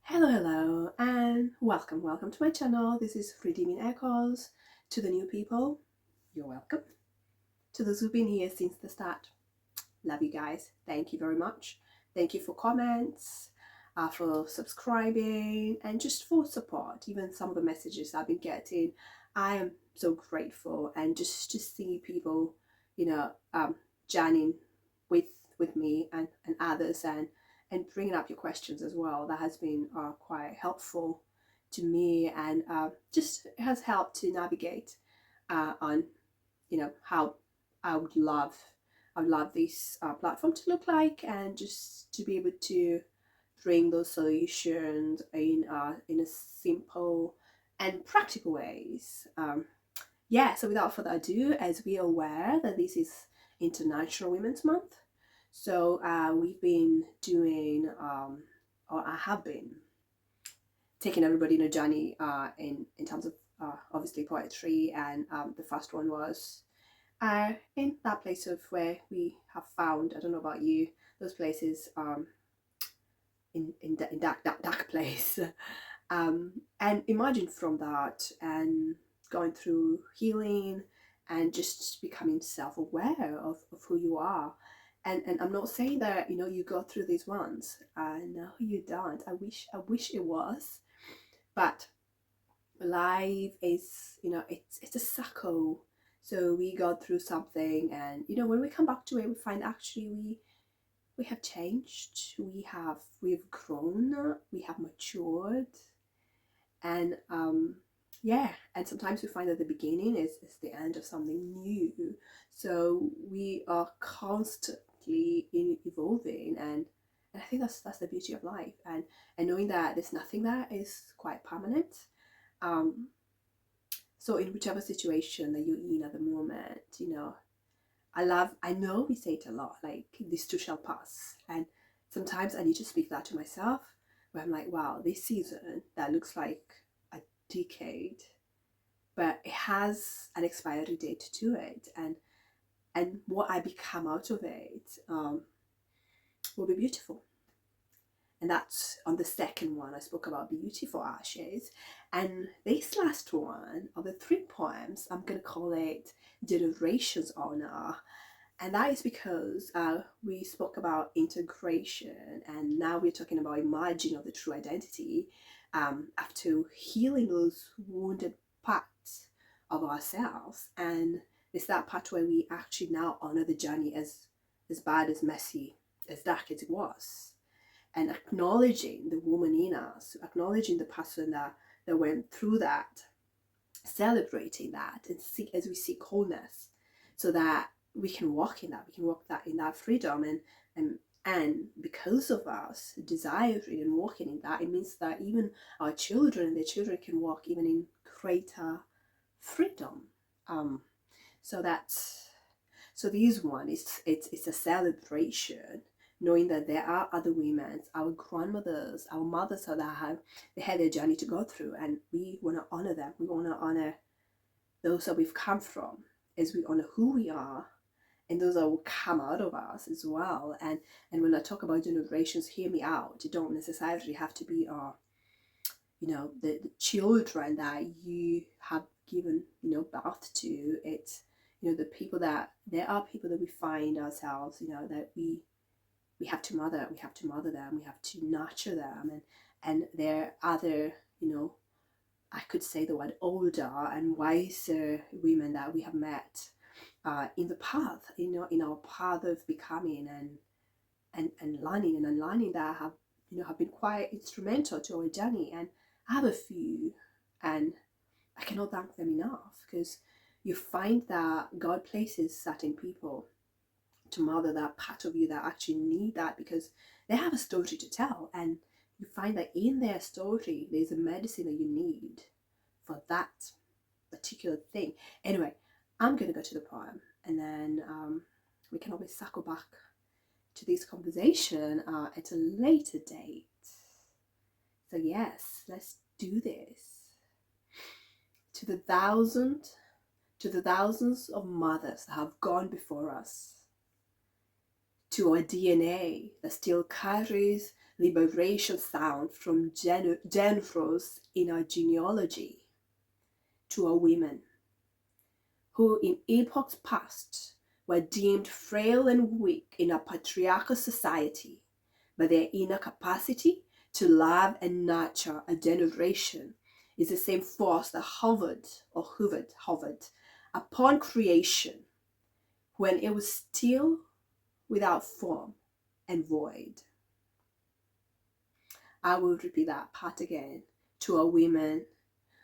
Hello, and welcome to my channel. This is Redeeming Echoes. To the new people, you're welcome. To those who've been here since the start, love you guys. Thank you very much. Thank you for comments, for subscribing, and just for support. Even some of the messages I've been getting, I am so grateful. And just to see people, joining with me and others, and bringing up your questions as well. That has been quite helpful to me, and just has helped to navigate on, how I would love this platform to look like, and just to be able to bring those solutions in a simple and practical ways. So without further ado, as we are aware that this is International Women's Month, so we've been doing, or I have been taking everybody in a journey in terms of obviously poetry, and the first one was in that place of where we have found, I don't know about you, those places in dark place, and imagine from that, and going through healing, and just becoming self-aware of who you are. And I'm not saying that you go through these ones. No, you don't. I wish it was, but life is, it's a circle. So we go through something, and when we come back to it, we find actually we have changed. We've grown. We have matured, and and sometimes we find that the beginning is the end of something new. So we are constantly evolving, and I think that's the beauty of life, and knowing that there's nothing that is quite permanent. So in whichever situation that you're in at the moment, I know we say it a lot, like this too shall pass, and sometimes I need to speak that to myself, where I'm like, wow, this season that looks like a decade, but it has an expiry date to it, and what I become out of it will be beautiful. And that's on the second one. I spoke about beauty for ashes, and this last one of the 3 poems, I'm gonna call it Generations Honor. And that is because we spoke about integration, and now we're talking about emerging of the true identity, after healing those wounded parts of ourselves. And it's that part where we actually now honor the journey, as bad, as messy, as dark as it was, and acknowledging the woman in us, acknowledging the person that went through that, celebrating that, and as we seek wholeness, so that we can walk in that, in that freedom, and because of us desiring and walking in that, it means that even our children and their children can walk even in greater freedom. So this one is, it's a celebration, knowing that there are other women, our grandmothers, our mothers, that they had their journey to go through, and we want to honor them. We want to honor those that we've come from, as we honor who we are, and those that will come out of us as well. And when I talk about generations, hear me out. You don't necessarily have to be the children that you have given birth to. It's the people that, there are people that we find ourselves, that we have to mother them, we have to nurture them, and there are other, I could say the word older and wiser women that we have met in the path, in our path of becoming, and learning and unlearning, that have been quite instrumental to our journey. And I have a few, and I cannot thank them enough, because you find that God places certain people to mother that part of you that actually need that, because they have a story to tell, and you find that in their story there's a medicine that you need for that particular thing. Anyway, I'm gonna go to the poem, and then we can always circle back to this conversation at a later date. So yes, let's do this. To to the thousands of mothers that have gone before us, to our DNA that still carries liberation sound from generals in our genealogy, to our women who in epochs past were deemed frail and weak in a patriarchal society, but their inner capacity to love and nurture a generation is the same force that hovered upon creation when it was still without form and void. I will repeat that part again. To our women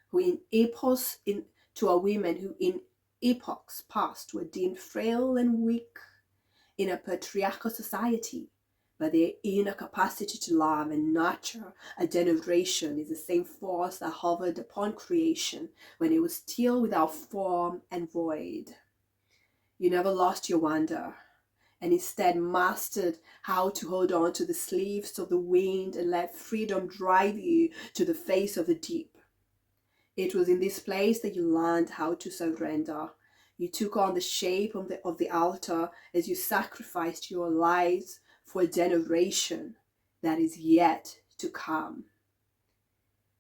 who in epochs past were deemed frail and weak in a patriarchal society, but their inner capacity to love and nurture a generation is the same force that hovered upon creation when it was still without form and void. You never lost your wonder, and instead mastered how to hold on to the sleeves of the wind and let freedom drive you to the face of the deep. It was in this place that you learned how to surrender. You took on the shape of the altar as you sacrificed your lives for a generation that is yet to come.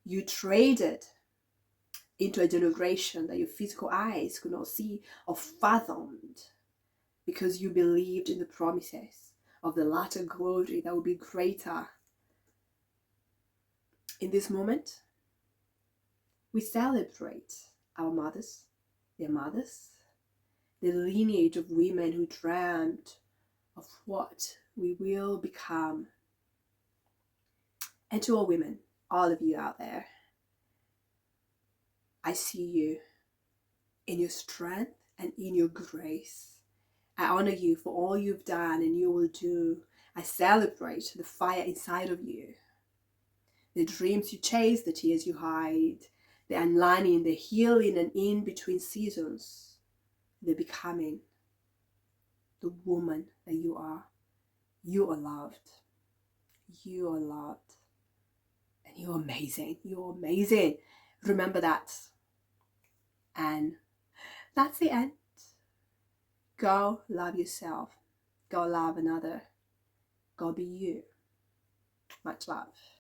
You traded into a generation that your physical eyes could not see or fathomed, because you believed in the promises of the latter glory that would be greater. In this moment, we celebrate our mothers, their mothers, the lineage of women who dreamt of what we will become. And to all women, all of you out there, I see you in your strength and in your grace. I honor you for all you've done and you will do. I celebrate the fire inside of you, the dreams you chase, the tears you hide, the unlearning, the healing, and in between seasons, the becoming the woman that you are. You are loved. You are loved. And you're amazing. You're amazing. Remember that. And that's the end. Go love yourself. Go love another. Go be you. Much love.